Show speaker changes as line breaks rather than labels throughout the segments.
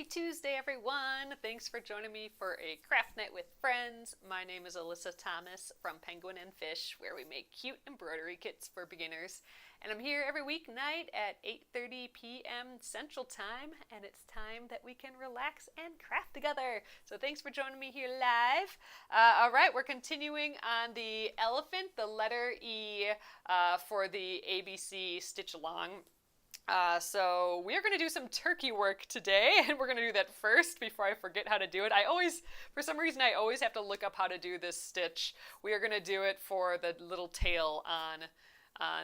Happy Tuesday, everyone! Thanks for joining me for a craft night with friends. My name is Alyssa Thomas from Penguin and Fish, where we make cute embroidery kits for beginners. And I'm here every weeknight at 8:30 p.m. Central Time, and it's time that we can relax and craft together. So thanks for joining me here live. All right, we're continuing on the elephant, the letter E, for the ABC stitch along. So we're going to do some turkey work today, and we're going to do that first before I forget how to do it. For some reason, I always have to look up how to do this stitch. We are going to do it for the little tail on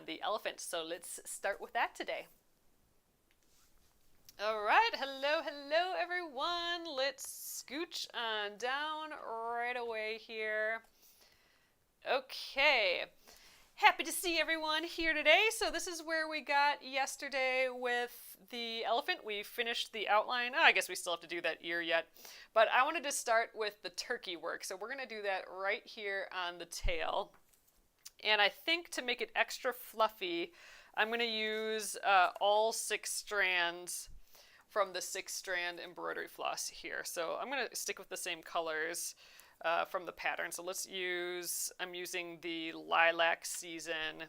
the elephant. So let's start with that today. All right, hello everyone. Let's scooch on down right away here. Okay. Happy to see everyone here today. So this is where we got yesterday with the elephant. We finished the outline. I guess we still have to do that ear yet. But I wanted to start with the turkey work. So we're going to do that right here on the tail. And I think to make it extra fluffy, I'm going to use all 6 strands from the 6-strand embroidery floss here. So I'm going to stick with the same colors from the pattern. So I'm using the Lilac Season.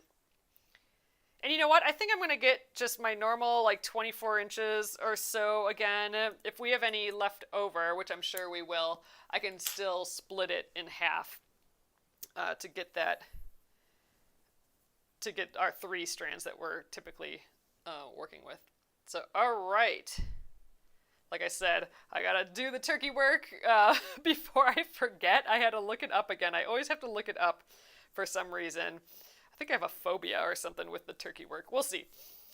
And you know what? I think I'm going to get just my normal like 24 inches or so again. If we have any left over, which I'm sure we will, I can still split it in half to get our 3 strands that we're typically working with. So, all right. Like I said, I gotta do the turkey work before I forget. I had to look it up again. I always have to look it up for some reason. I think I have a phobia or something with the turkey work. We'll see.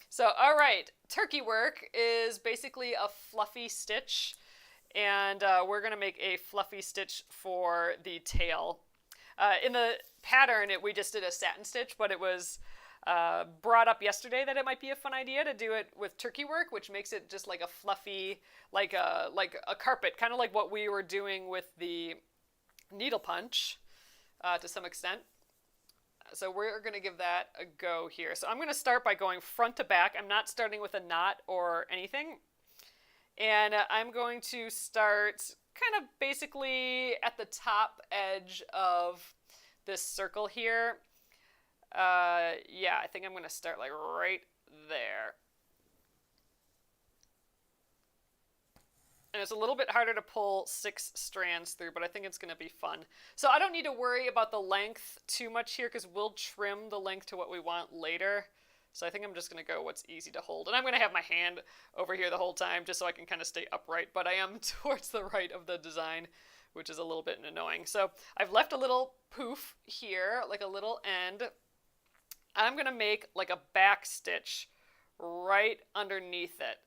So, all right, turkey work is basically a fluffy stitch, and we're gonna make a fluffy stitch for the tail. In the pattern, we just did a satin stitch, but it was brought up yesterday that it might be a fun idea to do it with turkey work, which makes it just like a fluffy, like a carpet, kind of like what we were doing with the needle punch to some extent. So we're going to give that a go here. So I'm going to start by going front to back. I'm not starting with a knot or anything. And I'm going to start kind of basically at the top edge of this circle here. Yeah, I think I'm going to start like right there. And it's a little bit harder to pull 6 strands through, but I think it's going to be fun. So I don't need to worry about the length too much here because we'll trim the length to what we want later. So I think I'm just going to go what's easy to hold. And I'm going to have my hand over here the whole time just so I can kind of stay upright, but I am towards the right of the design, which is a little bit annoying. So I've left a little poof here, like a little end. I'm going to make like a back stitch right underneath it.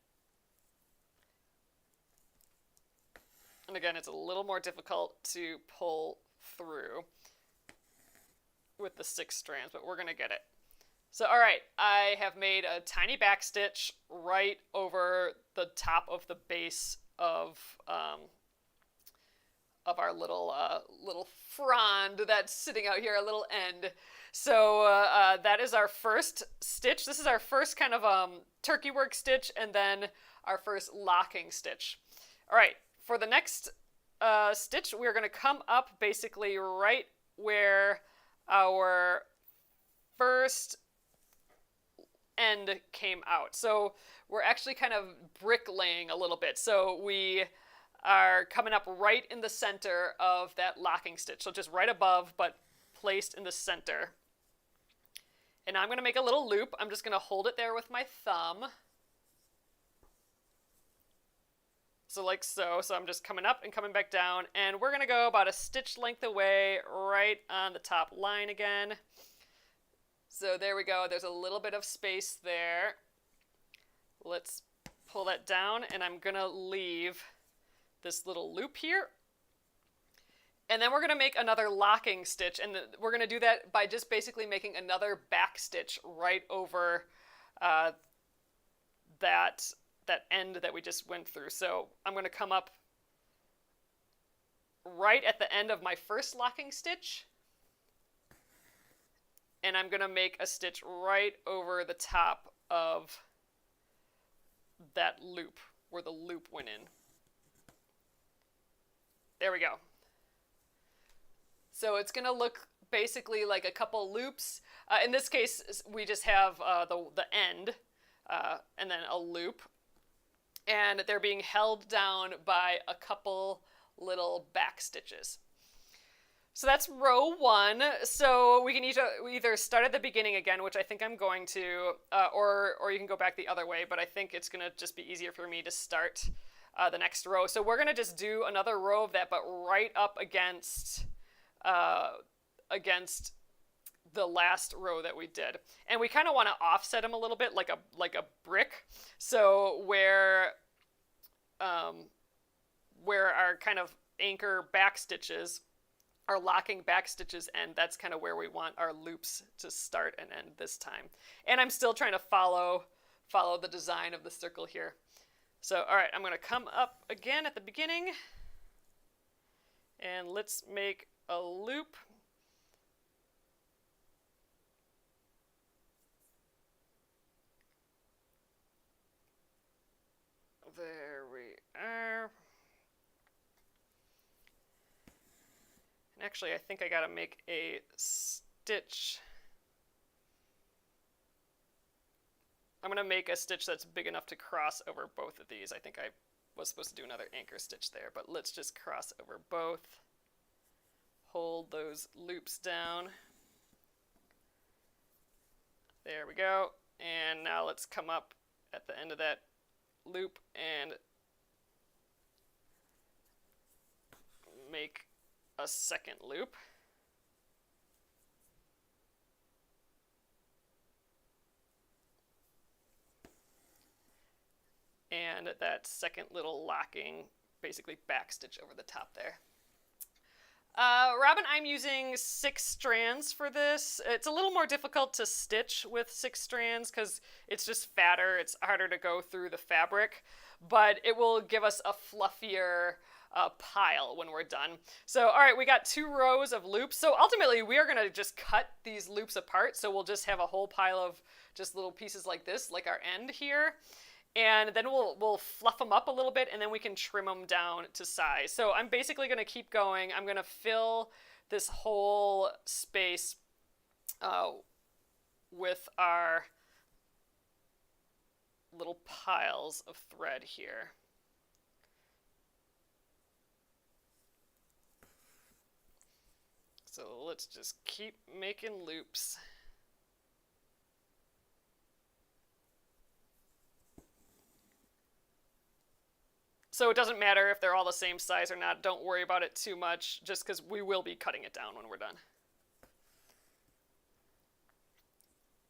And again, it's a little more difficult to pull through with the 6 strands, but we're going to get it. So, all right, I have made a tiny back stitch right over the top of the base of our little frond that's sitting out here, a little end. So that is our first stitch. This is our first kind of turkey work stitch, and then our first locking stitch. All right, for the next stitch, we're going to come up basically right where our first end came out. So we're actually kind of bricklaying a little bit. So we are coming up right in the center of that locking stitch. So just right above, but placed in the center. And now I'm going to make a little loop. I'm just going to hold it there with my thumb. So like so. So I'm just coming up and coming back down. And we're going to go about a stitch length away right on the top line again. So there we go. There's a little bit of space there. Let's pull that down, and I'm going to leave this little loop here. And then we're going to make another locking stitch, and we're going to do that by just basically making another back stitch right over that end that we just went through. So I'm going to come up right at the end of my first locking stitch, and I'm going to make a stitch right over the top of that loop where the loop went in. There we go. So it's going to look basically like a couple loops. In this case, we just have the end and then a loop. And they're being held down by a couple little back stitches. So that's row 1. So we can either start at the beginning again, which I think I'm going to, or you can go back the other way, but I think it's going to just be easier for me to start the next row. So we're going to just do another row of that, but right up against the last row that we did. And we kind of want to offset them a little bit like a brick. So where our kind of anchor back stitches, our locking back stitches end, that's kind of where we want our loops to start and end this time. And I'm still trying to follow the design of the circle here. So, all right, I'm going to come up again at the beginning, and let's make a loop. There we are. And actually, I think I gotta make a stitch. I'm gonna make a stitch that's big enough to cross over both of these. I think I was supposed to do another anchor stitch there, but let's just cross over both. Hold those loops down. There we go. And now let's come up at the end of that loop and make a second loop. And that second little locking, basically back stitch over the top there. Robin, I'm using 6 strands for this. It's a little more difficult to stitch with 6 strands because it's just fatter. It's harder to go through the fabric, but it will give us a fluffier pile when we're done. So, all right, we got 2 rows of loops. So ultimately, we are going to just cut these loops apart. So we'll just have a whole pile of just little pieces like this, like our end here. And then we'll fluff them up a little bit, and then we can trim them down to size. So I'm basically going to keep going. I'm going to fill this whole space with our little piles of thread here. So let's just keep making loops. So it doesn't matter if they're all the same size or not. Don't worry about it too much, just because we will be cutting it down when we're done.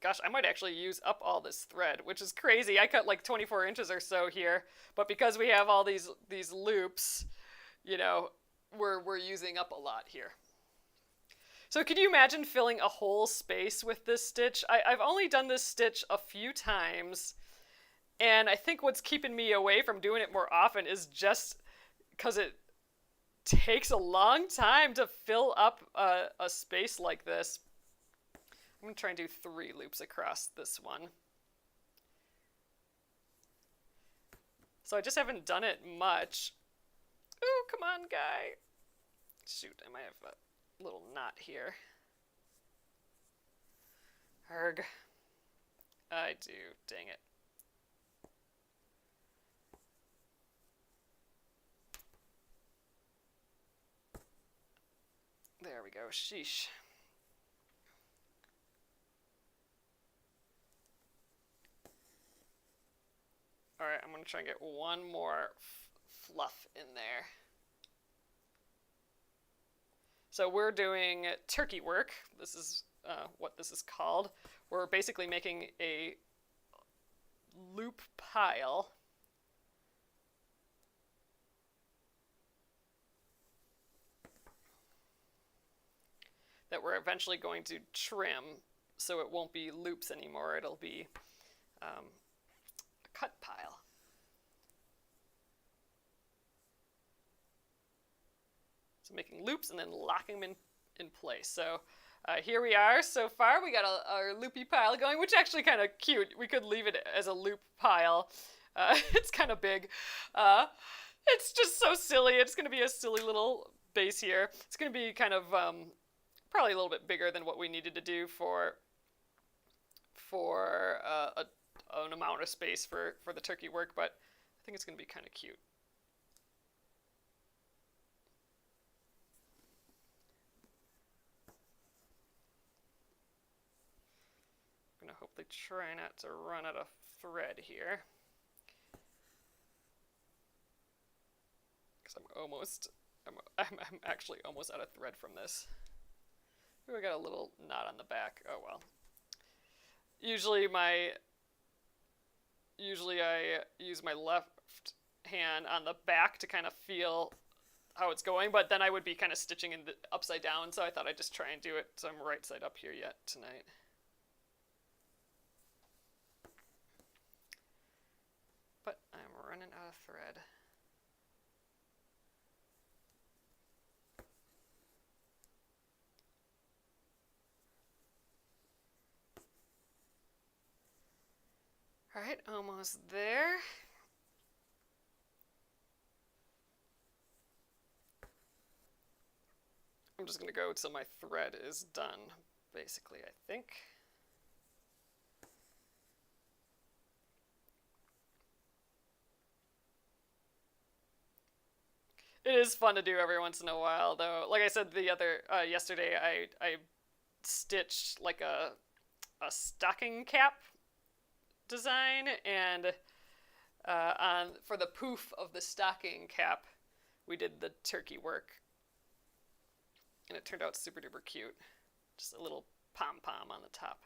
Gosh, I might actually use up all this thread, which is crazy. I cut like 24 inches or so here, but because we have all these loops, you know, we're using up a lot here. So could you imagine filling a whole space with this stitch? I've only done this stitch a few times, and I think what's keeping me away from doing it more often is just because it takes a long time to fill up a space like this. I'm going to try and do 3 loops across this one. So I just haven't done it much. Ooh, come on, guy. Shoot, I might have a little knot here. Arrgh. I do, dang it. There we go, sheesh. Alright, I'm going to try and get one more fluff in there. So we're doing turkey work. This is what this is called. We're basically making a loop pile. That we're eventually going to trim so it won't be loops anymore. It'll be a cut pile. So making loops and then locking them in place. So here we are so far. We got our loopy pile going, which is actually kind of cute. We could leave it as a loop pile. It's kind of big. It's just so silly. It's going to be a silly little base here. It's going to be kind of probably a little bit bigger than what we needed to do for an amount of space for the turkey work, but I think it's going to be kind of cute. I'm going to hopefully try not to run out of thread here. Because I'm actually almost out of thread from this. Ooh, I got a little knot on the back. Oh well. Usually I use my left hand on the back to kind of feel how it's going, but then I would be kind of stitching in the upside down, so I thought I'd just try and do it so I'm right side up here yet tonight. But I'm running out of thread. All right, almost there. I'm just going to go till my thread is done, basically, I think. It is fun to do every once in a while, though. Like I said yesterday, I stitched like a stocking cap design, and for the poof of the stocking cap, we did the turkey work, and it turned out super duper cute. Just a little pom-pom on the top.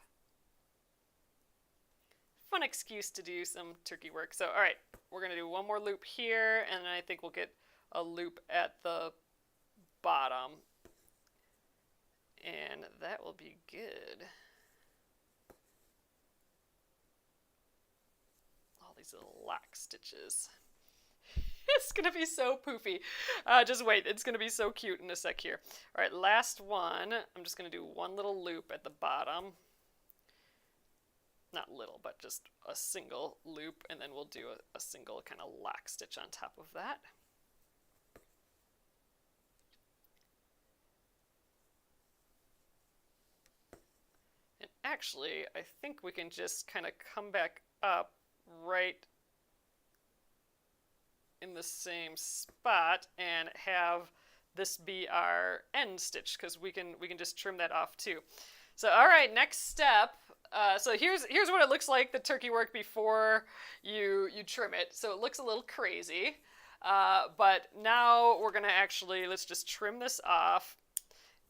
Fun excuse to do some turkey work. So, all right, we're going to do one more loop here, and then I think we'll get a loop at the bottom, and that will be good. All these little lock stitches. It's gonna be so poofy. Just wait, it's gonna be so cute in a sec here. All right, last one. I'm just gonna do one little loop at the bottom. Not little, but just a single loop, and then we'll do a single kind of lock stitch on top of that. And actually, I think we can just kind of come back up right in the same spot and have this be our end stitch, because we can just trim that off too. So all right, next step. So here's what it looks like, the turkey work before you trim it. So it looks a little crazy, but now we're gonna actually, let's just trim this off,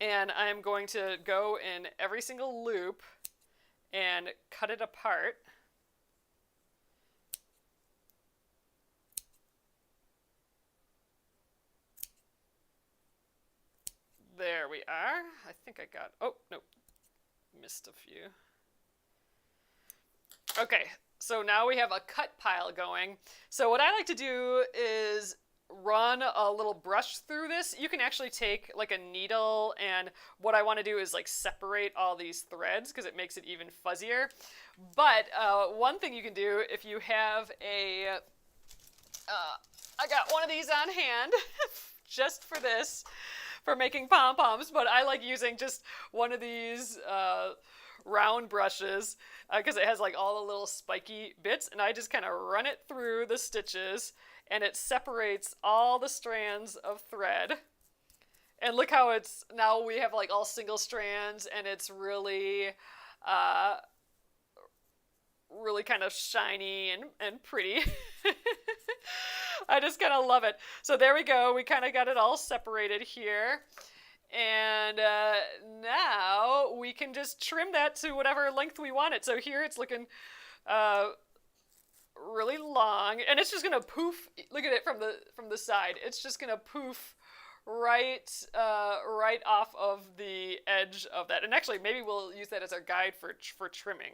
and I'm going to go in every single loop and cut it apart. There we are. I think I got, oh, no, missed a few. Okay, so now we have a cut pile going. So what I like to do is run a little brush through this. You can actually take like a needle, and what I want to do is like separate all these threads because it makes it even fuzzier. But one thing you can do if you have a, I got one of these on hand just for this, for making pom-poms, but I like using just one of these round brushes because it has like all the little spiky bits, and I just kind of run it through the stitches, and it separates all the strands of thread. And look how it's, now we have like all single strands, and it's really really kind of shiny and pretty. I just kind of love it. So there we go. We kind of got it all separated here. And now we can just trim that to whatever length we want it. So here it's looking really long, and it's just going to poof. Look at it from the side. It's just going to poof right off of the edge of that. And actually, maybe we'll use that as our guide for trimming.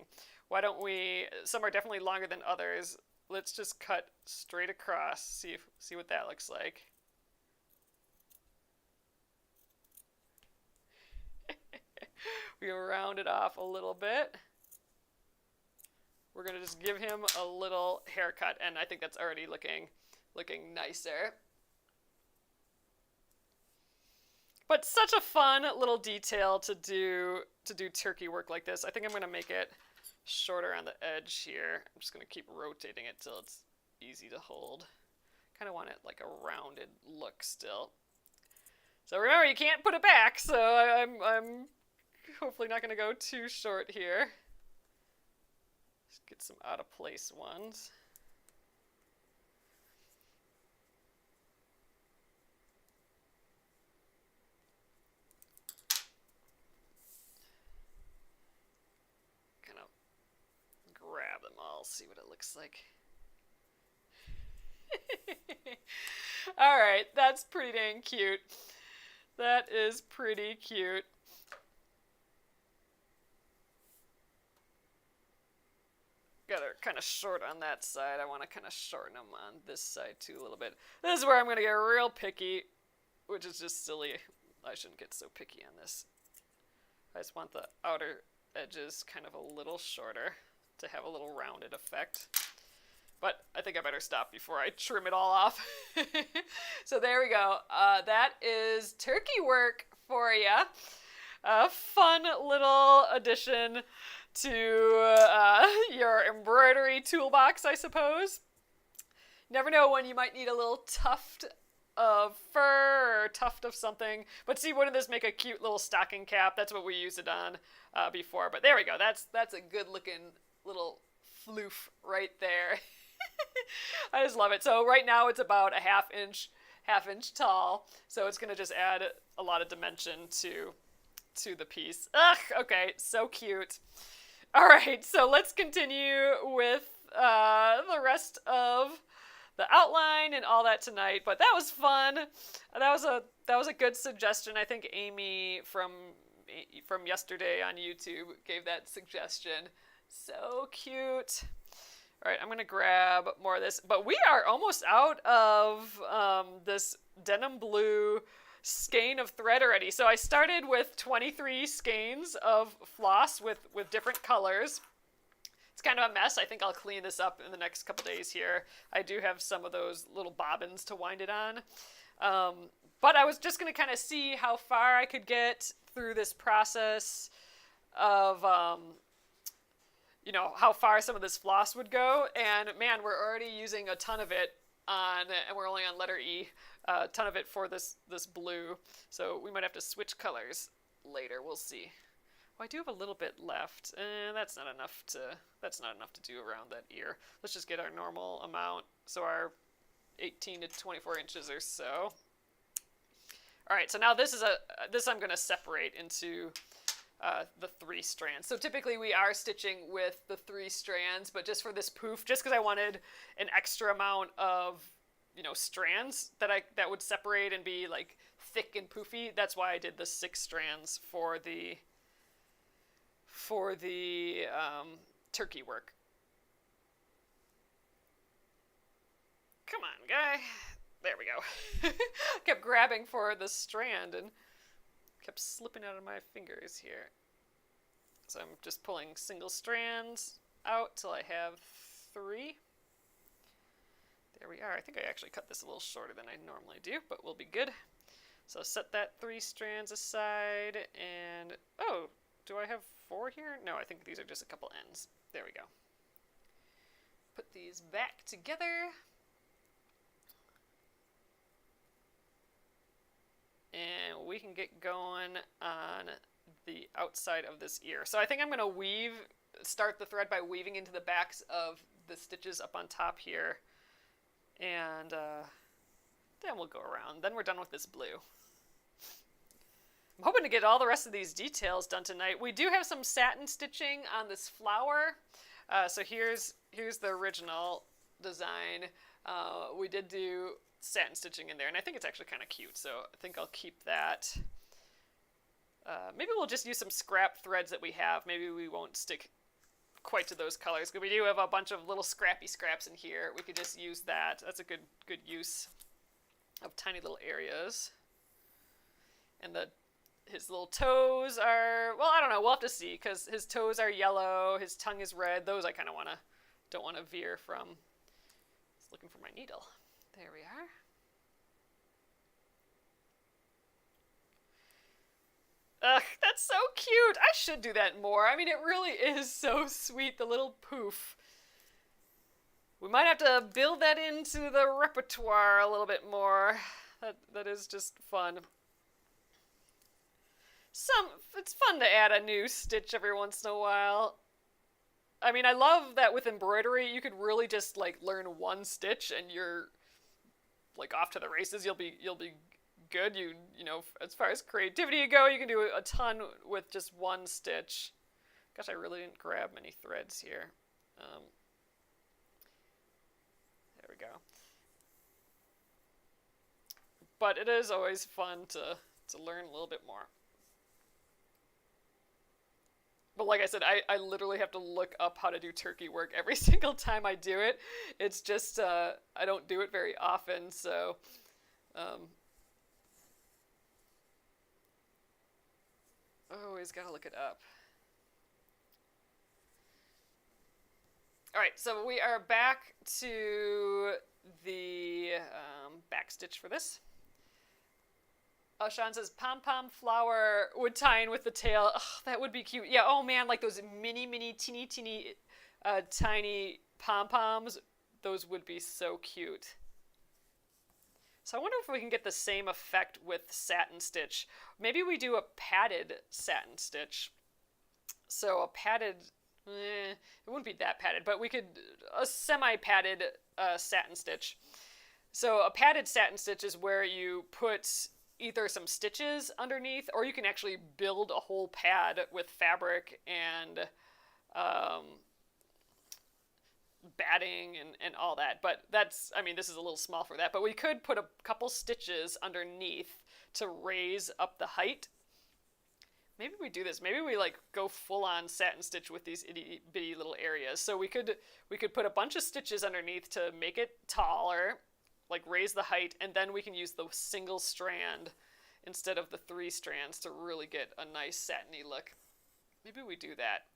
Why don't we, some are definitely longer than others. Let's just cut straight across, see what that looks like. We round it off a little bit. We're gonna just give him a little haircut, and I think that's already looking nicer. But such a fun little detail to do turkey work like this. I think I'm going to make it shorter on the edge here. I'm just going to keep rotating it till it's easy to hold. Kind of want it like a rounded look still. So remember, you can't put it back, so I'm hopefully not going to go too short here. Just get some out of place ones. Kind of grab them all, see what it looks like. Alright, that's pretty dang cute. That is pretty cute. Got her kind of short on that side. I want to kind of shorten them on this side too a little bit. This is where I'm going to get real picky, which is just silly. I shouldn't get so picky on this. I just want the outer edges kind of a little shorter to have a little rounded effect. But I think I better stop before I trim it all off. So there we go. That is turkey work for you. A fun little addition to your embroidery toolbox, I suppose. Never know when you might need a little tuft of fur or tuft of something. But see, wouldn't this make a cute little stocking cap? That's what we used it on before. But there we go. That's a good looking little floof right there. I just love it. So right now it's about a half inch tall. So it's going to just add a lot of dimension to the piece. Ugh, okay, so cute. All right, so let's continue with the rest of the outline and all that tonight. But that was fun. That was a good suggestion. I think Amy from yesterday on YouTube gave that suggestion. So cute. All right, I'm going to grab more of this. But we are almost out of this denim blue skein of thread already. So I started with 23 skeins of floss with different colors. It's kind of a mess. I think I'll clean this up in the next couple days here. I do have some of those little bobbins to wind it on. But I was just going to kind of see how far I could get through this process of... how far some of this floss would go. And man, we're already using a ton of it and we're only on letter E, a ton of it for this blue. So we might have to switch colors later. We'll see. Well, I do have a little bit left, and that's not enough to do around that ear. Let's just get our normal amount. So our 18 to 24 inches or so. All right, so now this I'm going to separate into the 3 strands. So typically we are stitching with the 3 strands, but just for this poof, just because I wanted an extra amount of, strands that would separate and be like thick and poofy, that's why I did the 6 strands for the turkey work. Come on, guy. There we go. Kept grabbing for the strand and kept slipping out of my fingers here. So I'm just pulling single strands out till I have 3. There we are. I think I actually cut this a little shorter than I normally do, but we'll be good. So set that 3 strands aside, and oh, do I have 4 here? No, I think these are just a couple ends. There we go. Put these back together. And we can get going on the outside of this ear. So I think I'm going to start the thread by weaving into the backs of the stitches up on top here. And then we'll go around. Then we're done with this blue. I'm hoping to get all the rest of these details done tonight. We do have some satin stitching on this flower. So here's the original design. We did do satin stitching in there, and I think it's actually kind of cute, so I think I'll keep that. Maybe we'll just use some scrap threads that we have. Maybe we won't stick quite to those colors, because we do have a bunch of little scrappy scraps in here. We could just use that. That's a good use of tiny little areas. And his little toes are, well, I don't know, we'll have to see, because his toes are yellow, his tongue is red. Those I kind of don't want to veer from. Just looking for my needle. There we are. Ugh, that's so cute. I should do that more. I mean, it really is so sweet, the little poof. We might have to build that into the repertoire a little bit more. That is just fun. Some It's fun to add a new stitch every once in a while. I mean, I love that with embroidery, you could really just like learn one stitch and you're like off to the races. You'll be good. You know, as far as creativity go, you can do a ton with just one stitch. Gosh, I really didn't grab many threads here. There we go. But it is always fun to learn a little bit more. But like I said, I literally have to look up how to do turkey work every single time I do it. It's just, I don't do it very often, so always gotta look it up. All right, so we are back to the back stitch for this. Oh, Sean says pom-pom flower would tie in with the tail. Ugh, that would be cute. Yeah, oh man, like those mini, teeny, tiny pom-poms. Those would be so cute. So I wonder if we can get the same effect with satin stitch. Maybe we do a padded satin stitch. So a padded, it wouldn't be that padded, but we could, a semi-padded satin stitch. So a padded satin stitch is where you put either some stitches underneath, or you can actually build a whole pad with fabric and batting and all that. But that's, I mean, this is a little small for that, but we could put a couple stitches underneath to raise up the height. Maybe we do this. Maybe we like go full on satin stitch with these itty bitty little areas. So we could put a bunch of stitches underneath to make it taller, like raise the height, and then we can use the single strand instead of the 3 strands to really get a nice satiny look. Maybe we do that.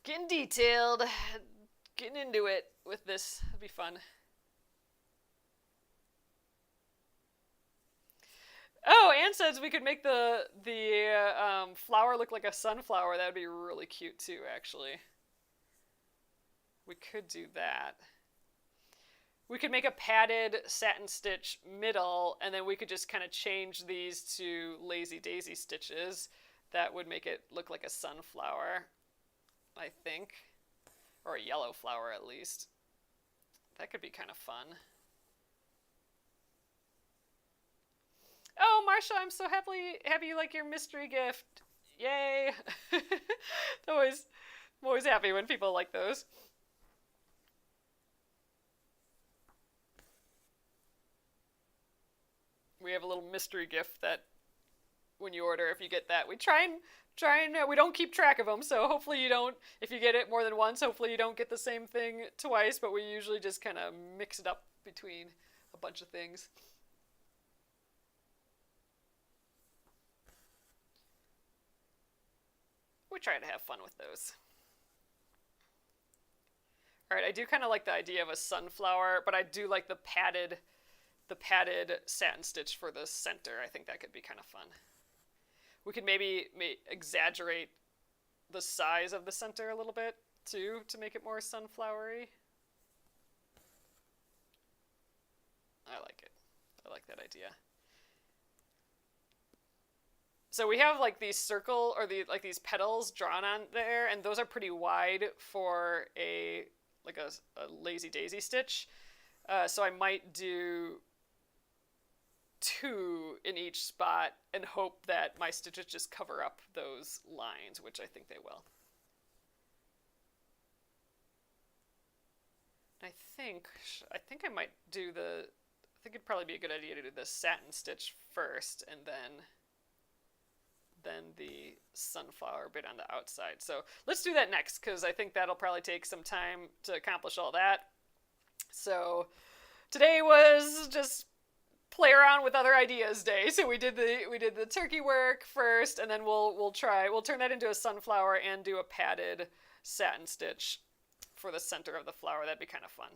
Getting detailed, getting into it with this. It'll be fun. Oh, Anne says we could make the flower look like a sunflower. That would be really cute too, actually. We could do that. We could make a padded satin stitch middle, and then we could just kind of change these to lazy daisy stitches. That would make it look like a sunflower, I think. Or a yellow flower, at least. That could be kind of fun. Oh, Marsha, I'm so happy you like your mystery gift. Yay! I'm always happy when people like those. We have a little mystery gift that when you order, if you get that, we try and we don't keep track of them, so hopefully you don't, if you get it more than once, hopefully you don't get the same thing twice, but we usually just kind of mix it up between a bunch of things. We try to have fun with those. All right, I do kind of like the idea of a sunflower, but I do like the padded satin stitch for the center. I think that could be kind of fun. We could maybe exaggerate the size of the center a little bit too to make it more sunflowery. I like it. I like that idea. So we have like these circle or these petals drawn on there, and those are pretty wide for a lazy daisy stitch. So I might do 2 in each spot and hope that my stitches just cover up those lines, which I think they will. I think I might do I think it'd probably be a good idea to do the satin stitch first and then the sunflower bit on the outside. So let's do that next, because I think that'll probably take some time to accomplish all that. So today was just play around with other ideas day. So we did the turkey work first, and then we'll turn that into a sunflower and do a padded satin stitch for the center of the flower. That'd be kind of fun.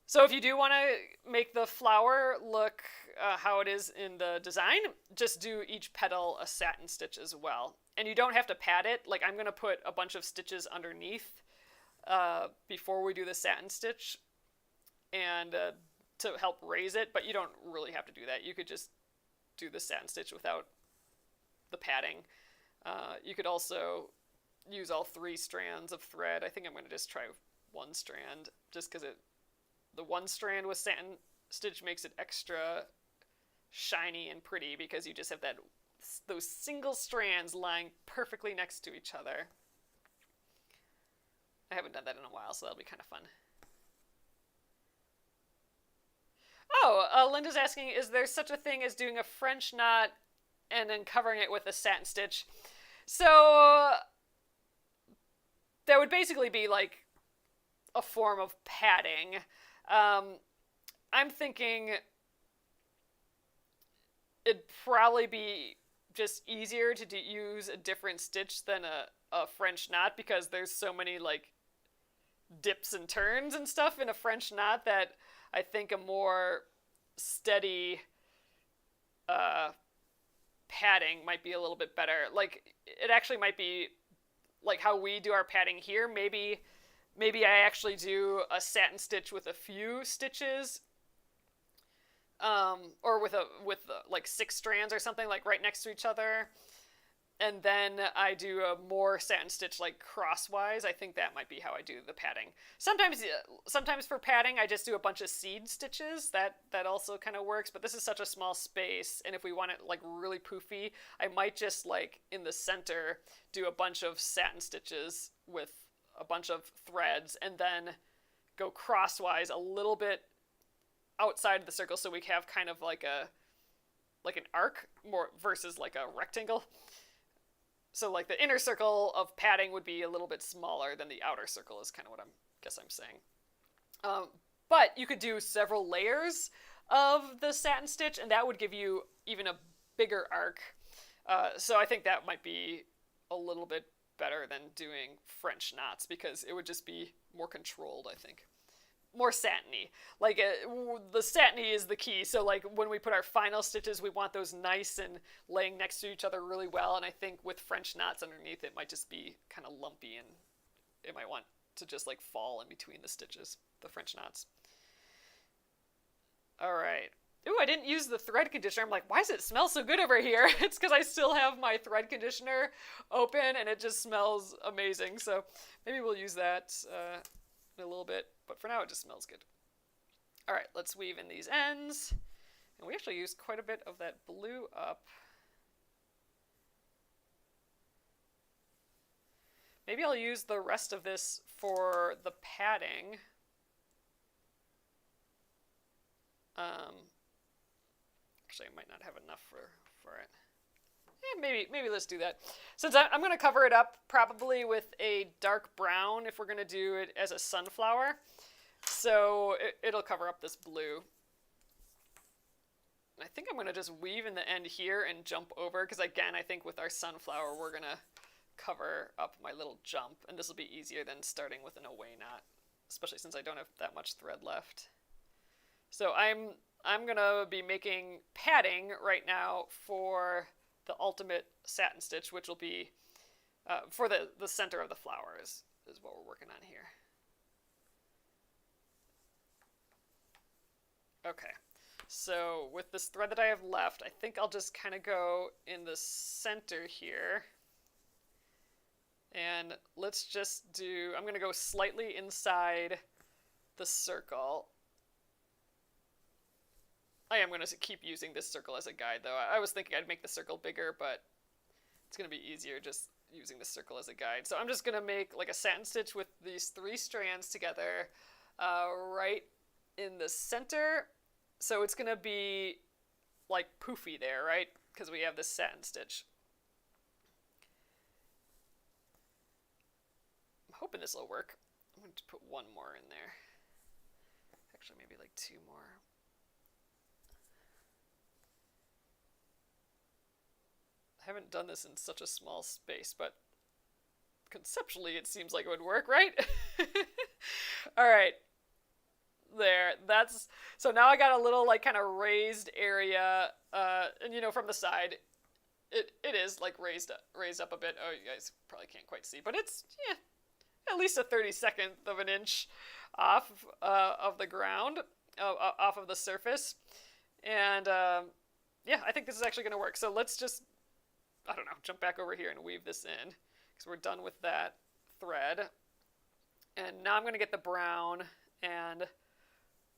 So if you do want to make the flower look how it is in the design, just do each petal a satin stitch as well. And you don't have to pat it. Like I'm going to put a bunch of stitches underneath before we do the satin stitch and to help raise it, but you don't really have to do that. You could just do the satin stitch without the padding. You could also use all 3 strands of thread. I think I'm going to just try one strand just because the one strand with satin stitch makes it extra shiny and pretty because you just have those single strands lying perfectly next to each other. I haven't done that in a while, so that'll be kind of fun. Oh, Linda's asking, is there such a thing as doing a French knot and then covering it with a satin stitch? So that would basically be like a form of padding. I'm thinking it'd probably be just easier to use a different stitch than a French knot because there's so many like dips and turns and stuff in a French knot that I think a more steady padding might be a little bit better. Like it actually might be like how we do our padding here. Maybe I actually do a satin stitch with a few stitches, or with like 6 strands or something like right next to each other, and then I do a more satin stitch like crosswise. I think that might be how I do the padding. Sometimes for padding I just do a bunch of seed stitches. That also kind of works, but this is such a small space, and if we want it like really poofy, I might just like in the center do a bunch of satin stitches with a bunch of threads and then go crosswise a little bit outside of the circle so we have kind of like an arc more versus like a rectangle. So like the inner circle of padding would be a little bit smaller than the outer circle is kind of what I'm saying. But you could do several layers of the satin stitch and that would give you even a bigger arc. So I think that might be a little bit better than doing French knots because it would just be more controlled, I think. More satiny. Like the satiny is the key. So like when we put our final stitches, we want those nice and laying next to each other really well. And I think with French knots underneath, it might just be kind of lumpy and it might want to just like fall in between the stitches, the French knots. All right. Ooh, I didn't use the thread conditioner. I'm like, why does it smell so good over here? It's because I still have my thread conditioner open and it just smells amazing. So maybe we'll use that in a little bit. But for now, it just smells good. All right, let's weave in these ends. And we actually used quite a bit of that blue up. Maybe I'll use the rest of this for the padding. Actually, I might not have enough for it. Yeah, maybe let's do that. Since I'm going to cover it up probably with a dark brown if we're going to do it as a sunflower. So it'll cover up this blue. And I think I'm going to just weave in the end here and jump over because again, I think with our sunflower, we're going to cover up my little jump. And this will be easier than starting with an away knot, especially since I don't have that much thread left. So I'm going to be making padding right now for the ultimate satin stitch, which will be for the center of the flowers is what we're working on here. Okay, so with this thread that I have left, I think I'll just kind of go in the center here. And let's just do, I'm going to go slightly inside the circle. I am going to keep using this circle as a guide, though. I was thinking I'd make the circle bigger, but it's going to be easier just using the circle as a guide. So I'm just going to make like a satin stitch with these 3 strands together right in the center. So it's going to be like poofy there, right? Because we have this satin stitch. I'm hoping this will work. I'm going to put one more in there. Actually, maybe like 2 more. I haven't done this in such a small space, but conceptually it seems like it would work, right? All right. There, so now I got a little like kind of raised area, and from the side, it is like raised up a bit. Oh, you guys probably can't quite see, but it's at least a 32nd of an inch off of the ground, off of the surface, and I think this is actually going to work. So let's just, I don't know, jump back over here and weave this in because we're done with that thread, and now I'm going to get the brown and.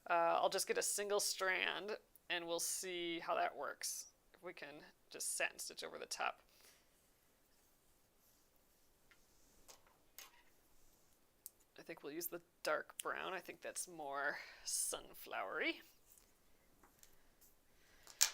I'll just get a single strand and we'll see how that works. If we can just satin stitch over the top. I think we'll use the dark brown. I think that's more sunflowery.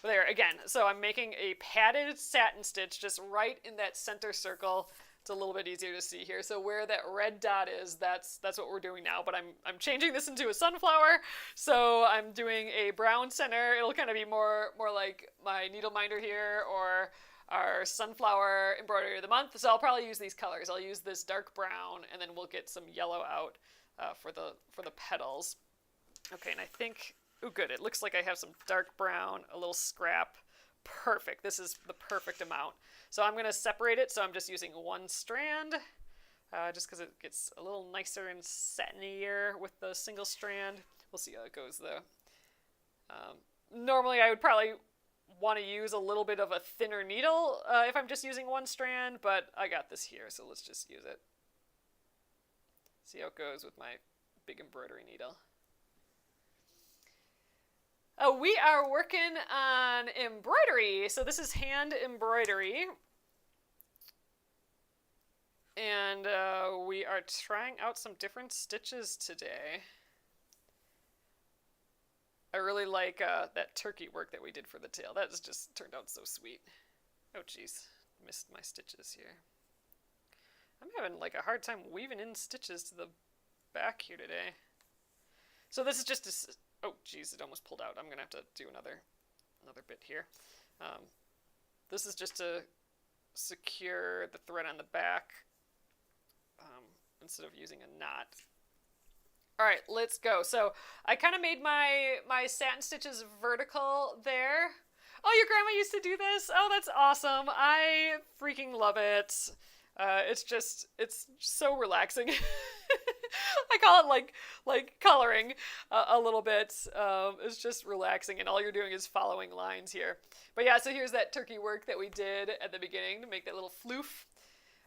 But there, again, so I'm making a padded satin stitch just right in that center circle. It's a little bit easier to see here. So where that red dot is, that's what we're doing now. But I'm changing this into a sunflower. So I'm doing a brown center. It'll kind of be more like my needle minder here or our sunflower embroidery of the month. So I'll probably use these colors. I'll use this dark brown, and then we'll get some yellow out for the petals. Okay, and I think, oh good, it looks like I have some dark brown, a little scrap. Perfect. This is the perfect amount. So I'm going to separate it, so I'm just using one strand, just because it gets a little nicer and satinier with the single strand. We'll see how it goes, though. Normally, I would probably want to use a little bit of a thinner needle if I'm just using one strand, but I got this here, so let's just use it. See how it goes with my big embroidery needle. We are working on embroidery. So this is hand embroidery. And we are trying out some different stitches today. I really like that turkey work that we did for the tail. That has just turned out so sweet. Oh, geez. Missed my stitches here. I'm having like a hard time weaving in stitches to the back here today. So this is just a... Oh, geez, it almost pulled out. I'm going to have to do another bit here. This is just to secure the thread on the back instead of using a knot. All right, let's go. So I kind of made my satin stitches vertical there. Oh, your grandma used to do this? Oh, that's awesome. I freaking love it. It's so relaxing. I call it like coloring a little bit. It's just relaxing, and all you're doing is following lines here. But yeah, so here's that turkey work that we did at the beginning to make that little floof.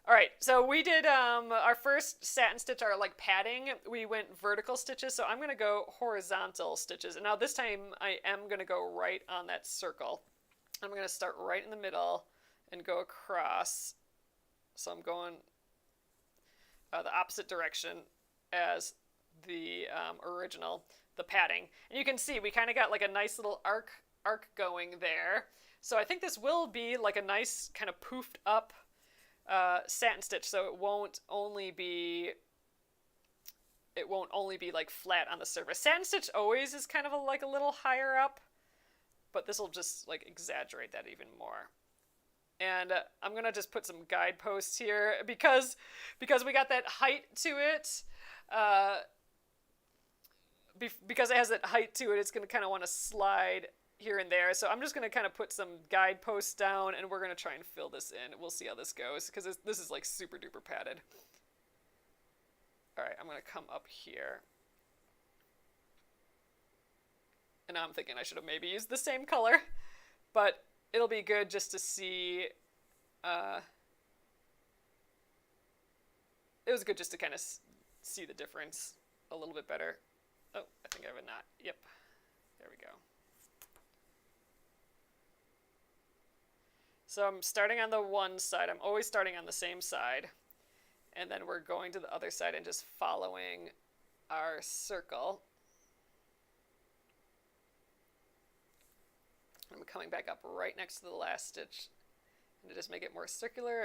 All right, so we did our first satin stitch, our like padding. We went vertical stitches, so I'm going to go horizontal stitches. And now this time I am going to go right on that circle. I'm going to start right in the middle and go across. So I'm going the opposite direction as the original, the padding. And you can see we kind of got like a nice little arc going there. So I think this will be like a nice kind of poofed up satin stitch, so it won't only be like flat on the surface. Satin stitch always is kind of like a little higher up, but this will just like exaggerate that even more. And I'm gonna just put some guideposts here because we got that height to it. Because it has that height to it, it's gonna kind of want to slide here and there. So I'm just going to kind of put some guideposts down, and we're going to try and fill this in. We'll see how this goes, because this is like super duper padded. All right, I'm going to come up here. And now I'm thinking I should have maybe used the same color, but it'll be good just to see. It was good just to kind of see the difference a little bit better. Oh, I think I have a knot. Yep, there we go. So I'm starting on the one side. I'm always starting on the same side. And then we're going to the other side and just following our circle. I'm coming back up right next to the last stitch. And to just make it more circular,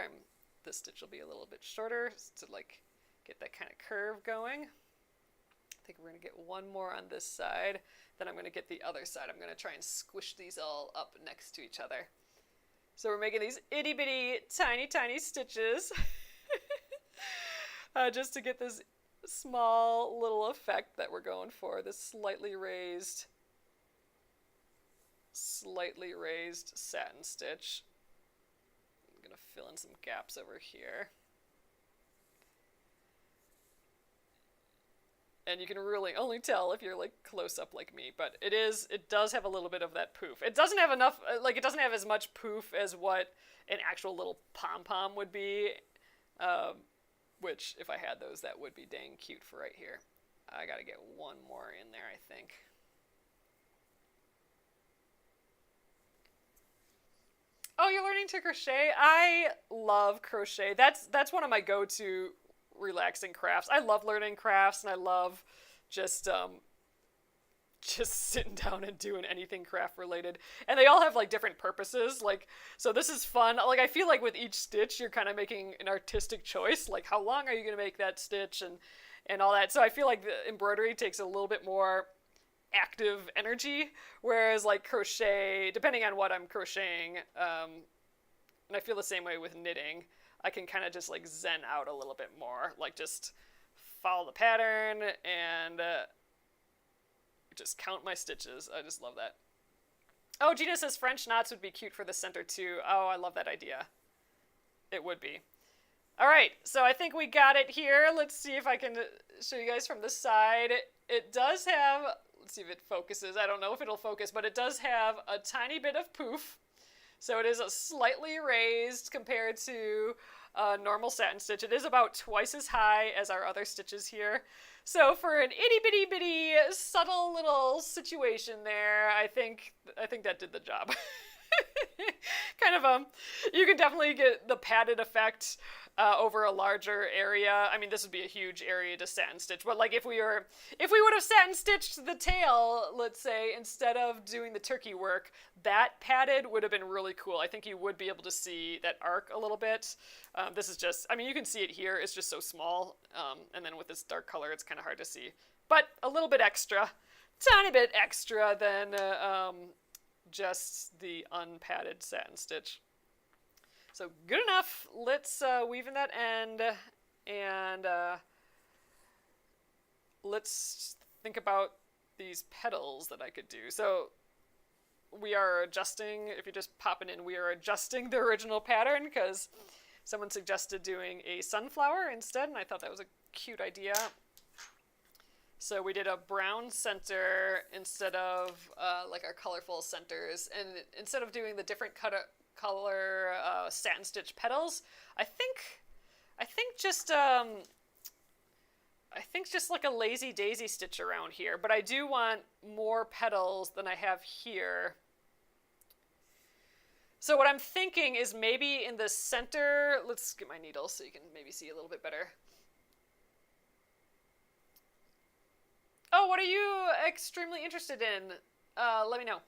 this stitch will be a little bit shorter to like get that kind of curve going. I think we're going to get one more on this side. Then I'm going to get the other side. I'm going to try and squish these all up next to each other. So we're making these itty bitty tiny stitches just to get this small little effect that we're going for. This slightly raised satin stitch. I'm gonna fill in some gaps over here. And you can really only tell if you're like close up like me, but it does have a little bit of that poof. It doesn't have enough, like it doesn't have as much poof as what an actual little pom-pom would be, which if I had those, that would be dang cute for right here. I gotta get one more in there, I think. Oh, you're learning to crochet? I love crochet. That's one of my go-to relaxing crafts. I love learning crafts, and I love just sitting down and doing anything craft related. And they all have like different purposes. Like, so this is fun. Like, I feel like with each stitch, you're kind of making an artistic choice. Like, how long are you going to make that stitch and all that. So I feel like the embroidery takes a little bit more active energy, whereas like crochet, depending on what I'm crocheting, and I feel the same way with knitting, I can kind of just like zen out a little bit more, like just follow the pattern and just count my stitches. I just love that. Oh, Gina says French knots would be cute for the center too. Oh, I love that idea. It would be. All right, so I think we got it here. Let's see if I can show you guys from the side. It does have, let's see if it focuses. I don't know if it'll focus, but it does have a tiny bit of poof. So it is a slightly raised compared to a normal satin stitch. It is about twice as high as our other stitches here. So for an itty bitty bitty subtle little situation there, I think that did the job. Kind of you can definitely get the padded effect over a larger area. I mean, this would be a huge area to satin stitch, but like if we would have satin stitched the tail, let's say, instead of doing the turkey work, that padded would have been really cool. I think you would be able to see that arc a little bit. This is just, I mean, you can see it here. It's just so small, and then with this dark color, it's kind of hard to see. But a little bit extra, tiny bit extra than just the unpadded satin stitch. So good enough. Let's weave in that end, and let's think about these petals that I could do. So we are adjusting, if you're just popping in, we are adjusting the original pattern because someone suggested doing a sunflower instead, and I thought that was a cute idea. So we did a brown center instead of like our colorful centers, and instead of doing the different color satin stitch petals, I think just like a lazy daisy stitch around here, but I do want more petals than I have here. So what I'm thinking is maybe in the center, let's get my needle so you can maybe see a little bit better. Oh, what are you extremely interested in? Let me know.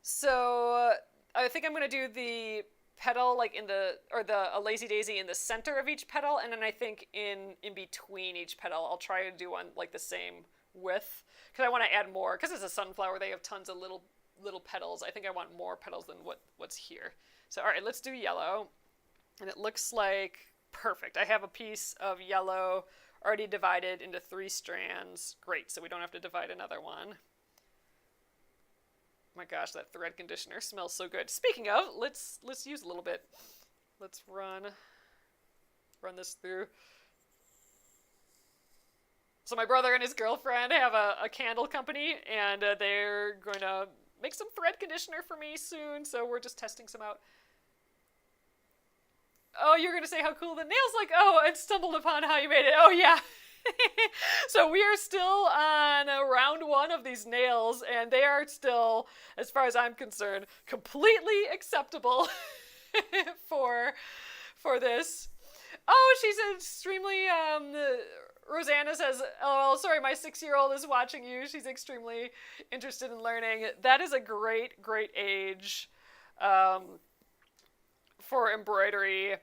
So I think I'm going to do the petal like in a lazy daisy in the center of each petal, and then I think in between each petal I'll try to do one like the same width, because I want to add more, because it's a sunflower, they have tons of little petals. I think I want more petals than what's here. So all right, let's do yellow, and it looks like perfect. I have a piece of yellow already divided into 3 strands. Great, so we don't have to divide another one. Oh my gosh, that thread conditioner smells so good. Speaking of, let's use a little bit. Let's run this through. So my brother and his girlfriend have a candle company, and they're going to make some thread conditioner for me soon, so we're just testing some out. Oh, you're going to say how cool the nails look. Oh, I stumbled upon how you made it. Oh, yeah. So we are still on round 1 of these nails, and they are still, as far as I'm concerned, completely acceptable for this. Oh, she's extremely, Rosanna says, oh, sorry, my 6-year-old is watching you. She's extremely interested in learning. That is a great, great age for embroidery,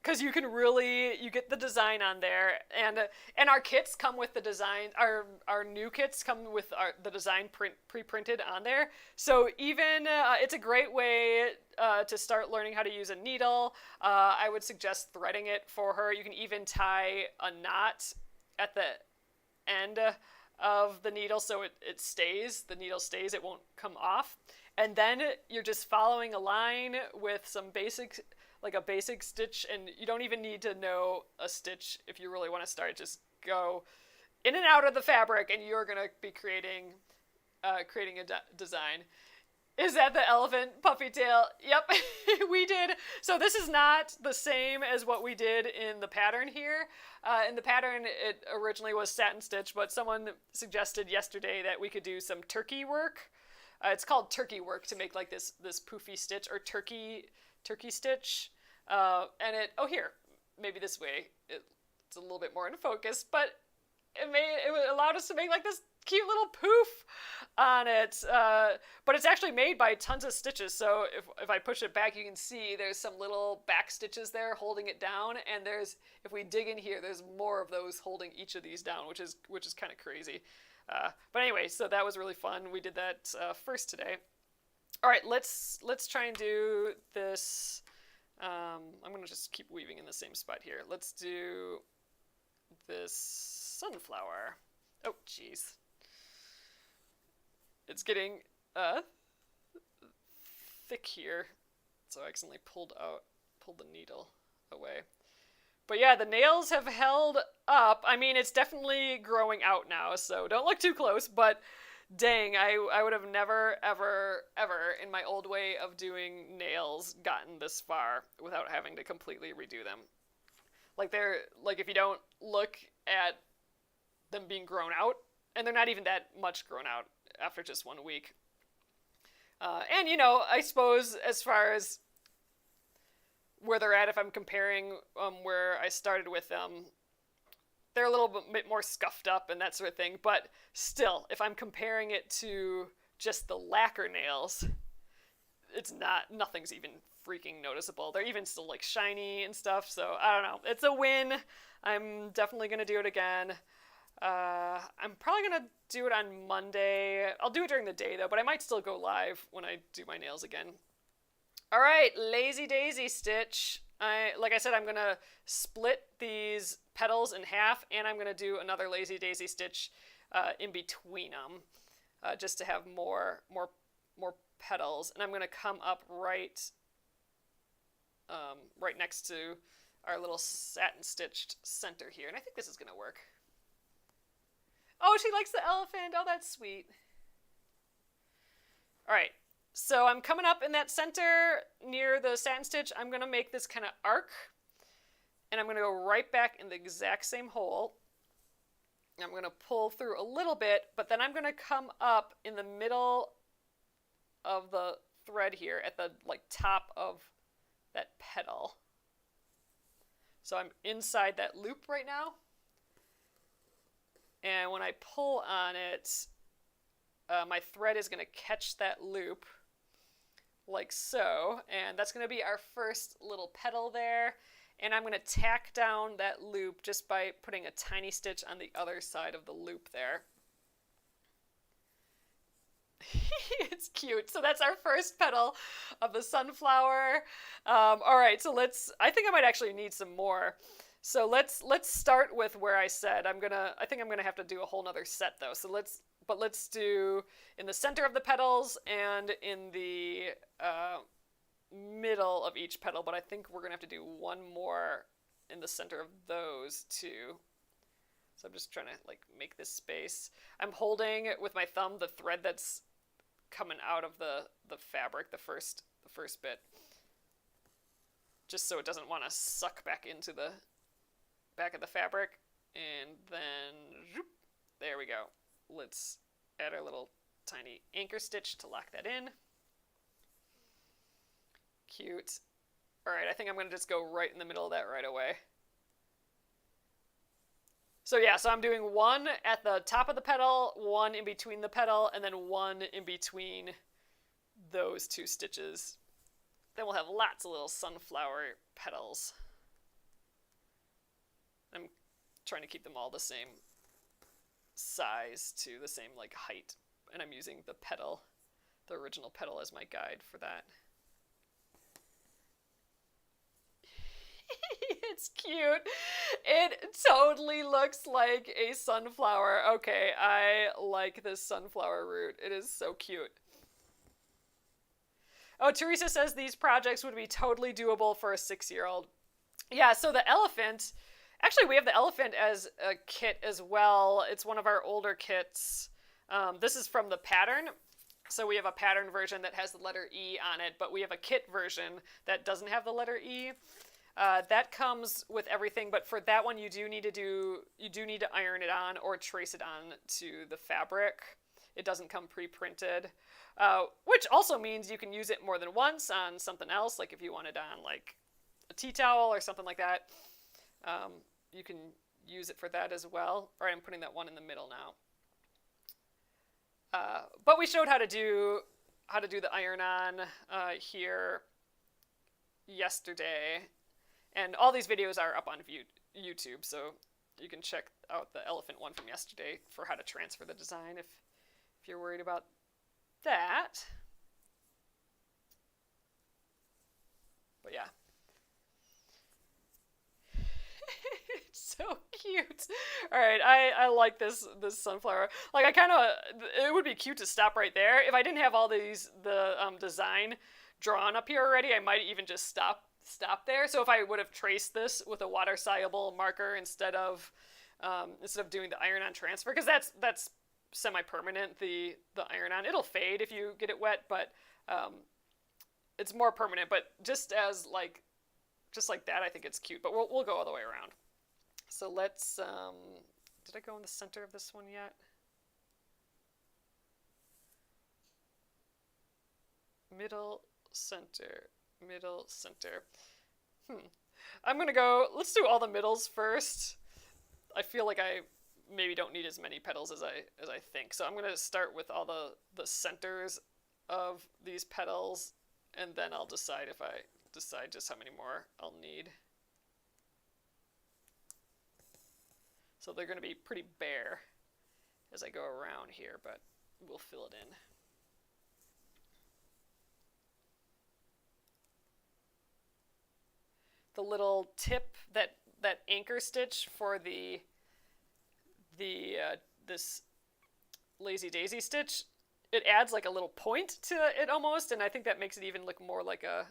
because you get the design on there, and our kits come with the design. Our new kits come with the design pre-printed on there. So even it's a great way to start learning how to use a needle. I would suggest threading it for her. You can even tie a knot at the end of the needle so it stays. The needle stays. It won't come off. And then you're just following a line with some basic, like a basic stitch, and you don't even need to know a stitch if you really want to start. Just go in and out of the fabric, and you're going to be creating a design. Is that the elephant puffy tail? Yep, we did. So this is not the same as what we did in the pattern here. In the pattern, it originally was Satin Stitch, but someone suggested yesterday that we could do some turkey work. It's called turkey work to make like this poofy stitch, or turkey stitch. And here, maybe this way, it's a little bit more in focus, but it allowed us to make like this cute little poof on it. But it's actually made by tons of stitches. So if I push it back, you can see there's some little back stitches there holding it down. And if we dig in here, there's more of those holding each of these down, which is kind of crazy. But anyway, so that was really fun. We did that first today. All right, let's try and do this. I'm going to just keep weaving in the same spot here. Let's do this sunflower. Oh, jeez. It's getting thick here, so I accidentally pulled the needle away. But yeah, the nails have held up. I mean, it's definitely growing out now, so don't look too close, but dang, I would have never, ever, ever in my old way of doing nails gotten this far without having to completely redo them. Like if you don't look at them being grown out, and they're not even that much grown out after just 1 week. And I suppose as far as where they're at, if I'm comparing where I started with them, they're a little bit more scuffed up and that sort of thing. But still, if I'm comparing it to just the lacquer nails, nothing's even freaking noticeable. They're even still like shiny and stuff. So I don't know. It's a win. I'm definitely going to do it again. I'm probably going to do it on Monday. I'll do it during the day though, but I might still go live when I do my nails again. All right, lazy daisy stitch. Like I said, I'm going to split these petals in half, and I'm going to do another lazy daisy stitch in between them, just to have more petals. And I'm going to come up right next to our little satin stitched center here, and I think this is going to work. Oh, she likes the elephant. Oh, that's sweet. All right. So I'm coming up in that center near the satin stitch. I'm going to make this kind of arc, and I'm going to go right back in the exact same hole. I'm going to pull through a little bit, but then I'm going to come up in the middle of the thread here at the top of that petal. So I'm inside that loop right now. And when I pull on it, my thread is going to catch that loop like so, and that's going to be our first little petal there. And I'm going to tack down that loop just by putting a tiny stitch on the other side of the loop there. It's cute. So that's our first petal of the sunflower. All right, so I think I might actually need some more. So let's start with where I said I think I'm gonna have to do a whole nother set though. So let's do in the center of the petals and in the middle of each petal, but I think we're gonna have to do one more in the center of those two. So I'm just trying to make this space. I'm holding with my thumb the thread that's coming out of the fabric, the first bit, just so it doesn't want to suck back into the back of the fabric. And then there we go. Let's add our little tiny anchor stitch to lock that in. Cute. All right, I think I'm going to just go right in the middle of that right away. So yeah, so I'm doing one at the top of the petal, one in between the petal, and then one in between those two stitches. Then we'll have lots of little sunflower petals. trying to keep them all the same size to the same like height, and I'm using the petal, the original petal, as my guide for that. It's cute. It totally looks like a sunflower. Okay, I like this sunflower root. It is so cute. Oh, Teresa says these projects would be totally doable for a 6-year-old. Yeah, so the elephant, actually we have the elephant as a kit as well. It's one of our older kits. This is from the pattern. So we have a pattern version that has the letter E on it, but we have a kit version that doesn't have the letter E. That comes with everything, but for that one you do need to iron it on or trace it on to the fabric. It doesn't come pre-printed, which also means you can use it more than once on something else, like if you want it on like a tea towel or something like that. You can use it for that as well. All right, I'm putting that one in the middle now. But we showed how to do the iron-on here yesterday. And all these videos are up on YouTube, so you can check out the elephant one from yesterday for how to transfer the design if you're worried about that. But yeah. It's so cute. All right, I like this sunflower. Like it would be cute to stop right there. If I didn't have all the design drawn up here already, I might even just stop there. So if I would have traced this with a water-soluble marker instead of doing the iron-on transfer, because that's semi-permanent, the iron-on. It'll fade if you get it wet, but it's more permanent. But just like that, I think it's cute. But we'll go all the way around. So let's, did I go in the center of this one yet? Middle, center. I'm going to go, let's do all the middles first. I feel like I maybe don't need as many petals as I think. So I'm going to start with all the centers of these petals, and then I'll decide just how many more I'll need. So they're going to be pretty bare as I go around here, but we'll fill it in. The little tip, that anchor stitch for this Lazy Daisy stitch, it adds like a little point to it almost, and I think that makes it even look more like a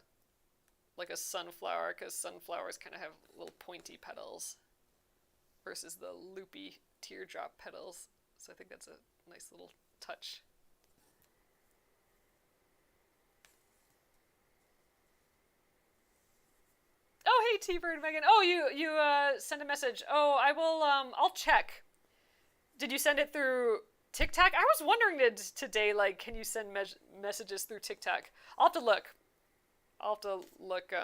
sunflower, because sunflowers kind of have little pointy petals versus the loopy teardrop petals. So I think that's a nice little touch. Oh, hey, T-Bird Megan. Oh, you sent a message. Oh, I will, I'll check. Did you send it through TikTok? I was wondering today, like, can you send messages through TikTok? I'll have to look.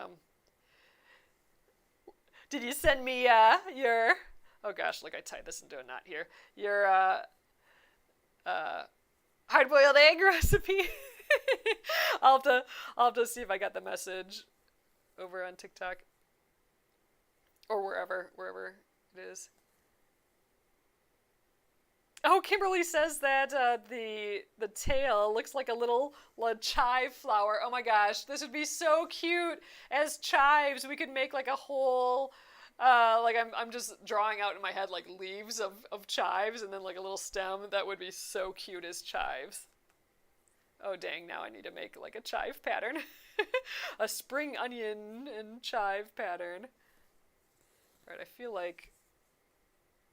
Did you send me, your, oh gosh, look, I tied this into a knot here. Your, hard-boiled egg recipe? I'll have to see if I got the message over on TikTok. Or wherever it is. Oh, Kimberly says that the tail looks like a little chive flower. Oh my gosh, this would be so cute as chives. We could make like a whole, like I'm just drawing out in my head like leaves of chives and then like a little stem. That would be so cute as chives. Oh dang, now I need to make like a chive pattern. A spring onion and chive pattern. All right, I feel like,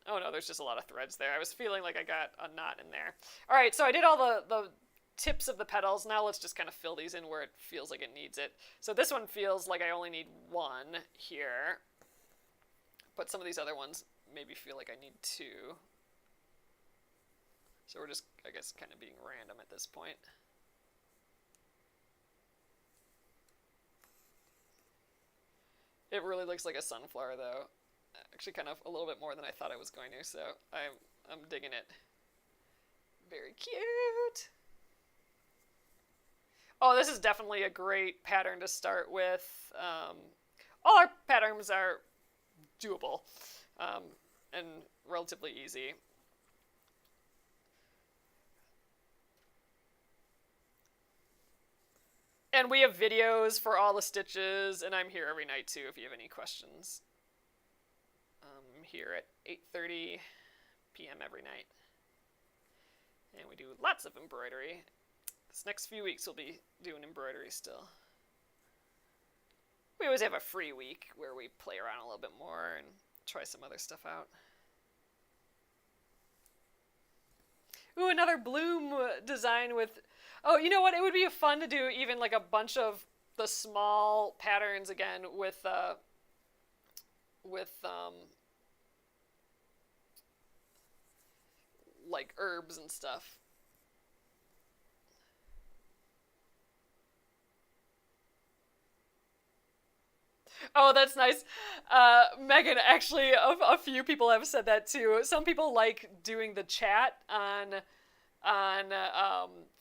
oh no, there's just a lot of threads there. I was feeling like I got a knot in there. All right, so I did all the tips of the petals. Now let's just kind of fill these in where it feels like it needs it. So this one feels like I only need one here, but some of these other ones maybe feel like I need two. So we're just, I guess, kind of being random at this point. It really looks like a sunflower, though. Actually, kind of a little bit more than I thought I was going to, so I'm digging it. Very cute. Oh, this is definitely a great pattern to start with. All our patterns are doable. and relatively easy. And we have videos for all the stitches, and I'm here every night too if you have any questions. I'm here at 8:30 p.m. every night. And we do lots of embroidery. This next few weeks we'll be doing embroidery still. We always have a free week where we play around a little bit more and try some other stuff out. Ooh, another bloom design with... Oh, you know what? It would be fun to do even like a bunch of the small patterns again with like herbs and stuff. Oh, that's nice. Megan, actually, a few people have said that too. Some people like doing the chat on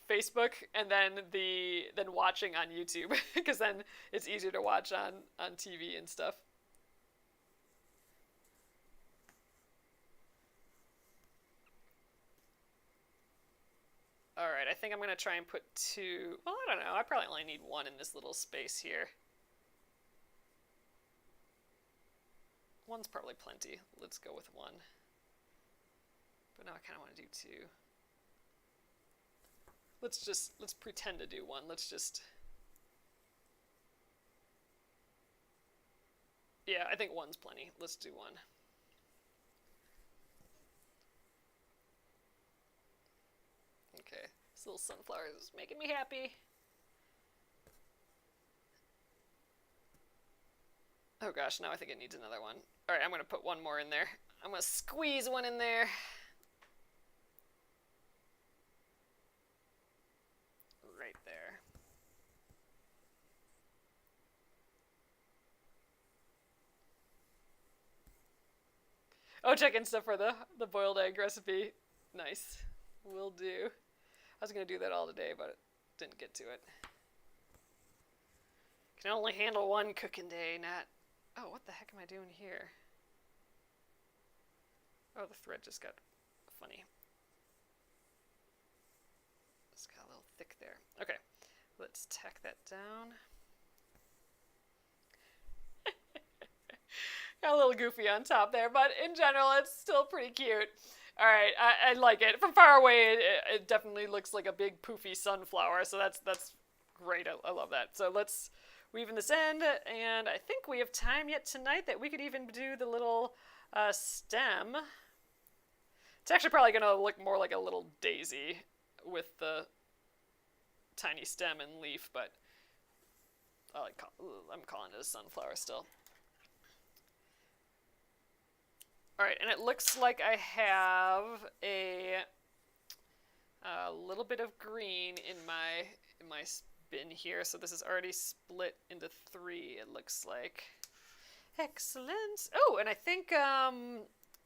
Facebook and then watching on YouTube because then it's easier to watch on TV and stuff. All right, I think I'm gonna try and put two. Well, I don't know. I probably only need one in this little space here. One's probably plenty. Let's go with one. But now I kind of want to do two. Let's pretend to do one. Yeah, I think one's plenty. Let's do one. Okay, this little sunflower is making me happy. Oh gosh, now I think it needs another one. All right, I'm gonna put one more in there. I'm gonna squeeze one in there. Right there. Oh, chicken stuff for the boiled egg recipe. Nice. Will do. I was gonna do that all today, but didn't get to it. Can only handle one cooking day, not... Oh, what the heck am I doing here? Oh, the thread just got funny. It's got a little thick there. Okay, let's tack that down. Got a little goofy on top there, but in general, it's still pretty cute. All right, I like it. From far away, it definitely looks like a big poofy sunflower, so that's great. I love that. So let's weave in this end, and I think we have time yet tonight that we could even do the little stem. It's actually probably going to look more like a little daisy with the tiny stem and leaf, but I'm calling it a sunflower still. All right, and it looks like I have a little bit of green in my bin here, so this is already split into 3. It looks like. Excellent. Oh, and I think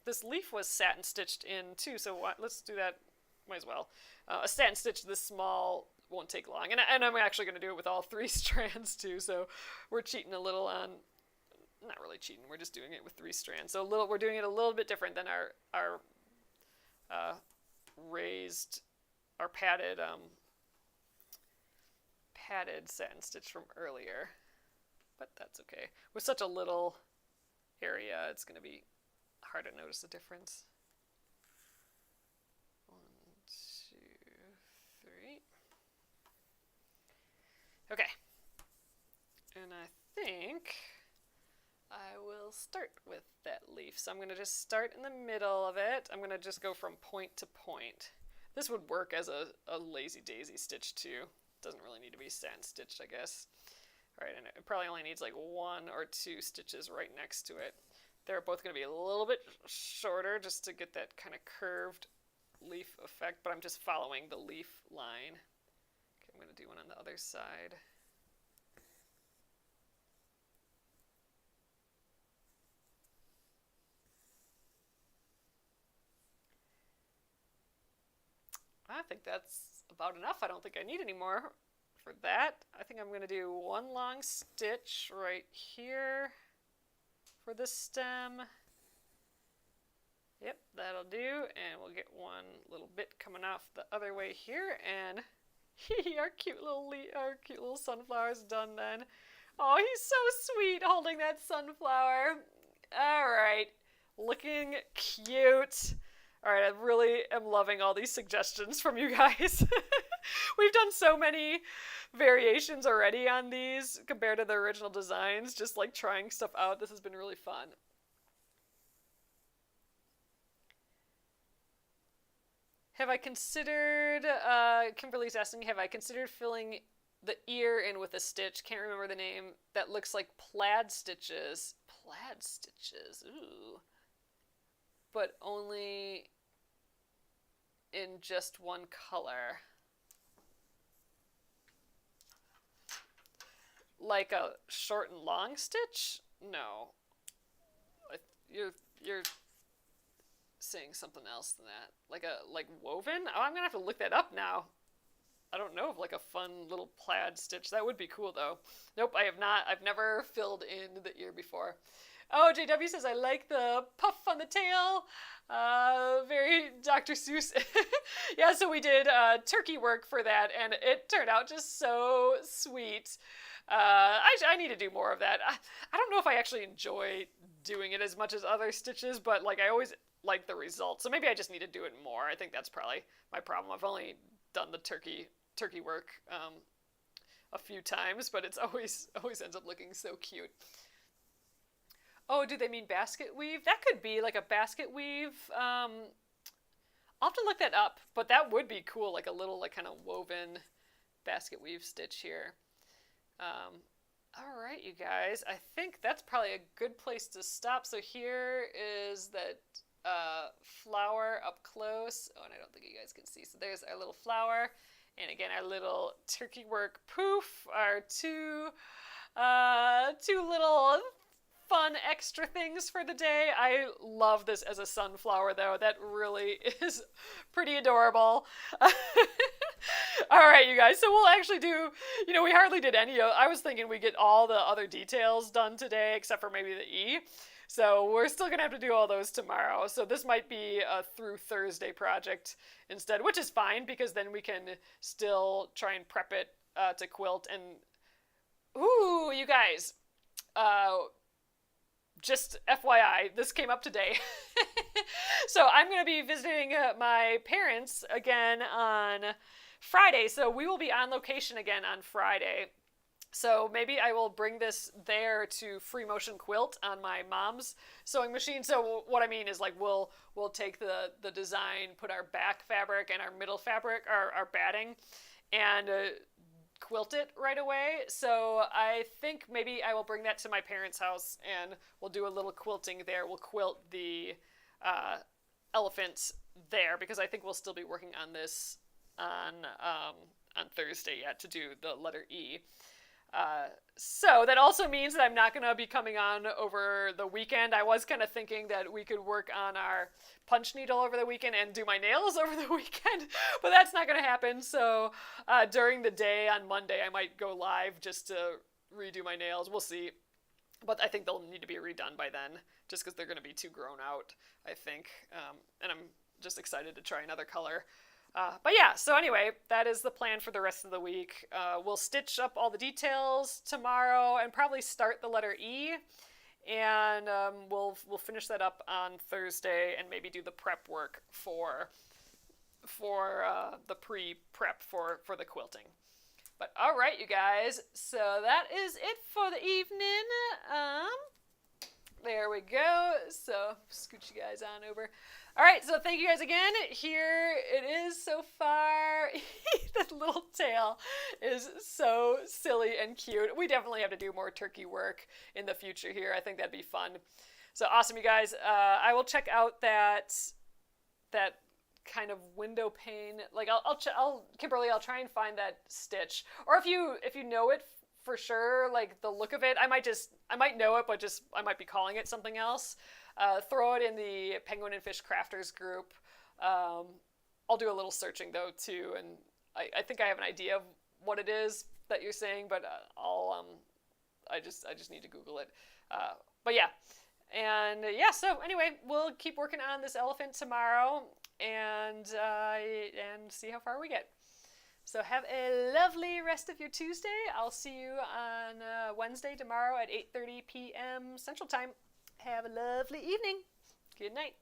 this leaf was satin stitched in too, so let's do that. Might as well. A satin stitch this small won't take long, and I'm actually going to do it with all 3 strands too. So we're cheating a little on. Not really cheating. We're just doing it with 3 strands. So we're doing it a little bit different than our padded satin stitch from earlier. But that's okay. With such a little area, it's going to be hard to notice the difference. 1, 2, 3. Okay. And I think I will start with that leaf. So I'm going to just start in the middle of it. I'm going to just go from point to point. This would work as a lazy daisy stitch too. Doesn't really need to be satin stitched, I guess. All right, and it probably only needs like 1 or 2 stitches right next to it. They're both going to be a little bit shorter just to get that kind of curved leaf effect, but I'm just following the leaf line. Okay, I'm going to do one on the other side. I think that's about enough. I don't think I need any more for that. I think I'm going to do 1 long stitch right here for the stem. Yep, that'll do. And we'll get one little bit coming off the other way here. And our cute little sunflower's done then. Oh, he's so sweet holding that sunflower. All right, looking cute. All right, I really am loving all these suggestions from you guys. We've done so many variations already on these compared to the original designs, just like trying stuff out. This has been really fun. Have I considered, Kimberly's asking, have I considered filling the ear in with a stitch? Can't remember the name. That looks like plaid stitches. Plaid stitches, ooh. But only in just one color. Like a short and long stitch? No. You're saying something else than that. Like woven? Oh, I'm gonna have to look that up now. I don't know of like a fun little plaid stitch. That would be cool though. Nope, I have not. I've never filled in the ear before. Oh, JW says, I like the puff on the tail. Very Dr. Seuss. Yeah, so we did turkey work for that, and it turned out just so sweet. I need to do more of that. I don't know if I actually enjoy doing it as much as other stitches, but like I always like the results. So maybe I just need to do it more. I think that's probably my problem. I've only done the turkey work a few times, but it's always ends up looking so cute. Oh, do they mean basket weave? That could be like a basket weave. I'll have to look that up, but that would be cool, like a little like kind of woven basket weave stitch here. All right, you guys, I think that's probably a good place to stop. So here is that flower up close. Oh, and I don't think you guys can see. So there's our little flower. And again, our little turkey work poof, our two little fun extra things for the day. I love this as a sunflower though. That really is pretty adorable. All right, you guys, so we'll actually do, we hardly did any of, I was thinking we get all the other details done today except for maybe the E. So we're still going to have to do all those tomorrow. So this might be a through Thursday project instead, which is fine because then we can still try and prep it to quilt. And, ooh, you guys, just FYI, this came up today. So I'm going to be visiting my parents again on Friday. So we will be on location again on Friday. So maybe I will bring this there to Free Motion Quilt on my mom's sewing machine. So what I mean is like we'll take the design, put our back fabric and our middle fabric, our batting, and quilt it right away. So I think maybe I will bring that to my parents' house and we'll do a little quilting there. We'll quilt the elephants there because I think we'll still be working on this on Thursday yet to do the letter E. So that also means that I'm not going to be coming on over the weekend. I was kind of thinking that we could work on our punch needle over the weekend and do my nails over the weekend, but that's not going to happen. So during the day on Monday, I might go live just to redo my nails. We'll see. But I think they'll need to be redone by then just because they're going to be too grown out, I think. And I'm just excited to try another color. But yeah, so anyway, that is the plan for the rest of the week. We'll stitch up all the details tomorrow and probably start the letter E. And we'll finish that up on Thursday and maybe do the prep work for the pre-prep for the quilting. But all right, you guys, so that is it for the evening. There we go. So scooch you guys on over. All right, so thank you guys again. Here it is so far. That little tail is so silly and cute. We definitely have to do more turkey work in the future here. I think that'd be fun. So awesome, you guys. I will check out that kind of window pane. Like I'll Kimberly, I'll try and find that stitch. Or if you know it for sure, like the look of it, I might know it, but just I might be calling it something else. Throw it in the Penguin and Fish Crafters group. I'll do a little searching though too, and I think I have an idea of what it is that you're saying, but I just need to Google it. But yeah, And yeah, so anyway, we'll keep working on this elephant tomorrow and see how far we get. So have a lovely rest of your Tuesday. I'll see you on Wednesday tomorrow at 8:30 p.m. Central Time. Have a lovely evening. Good night.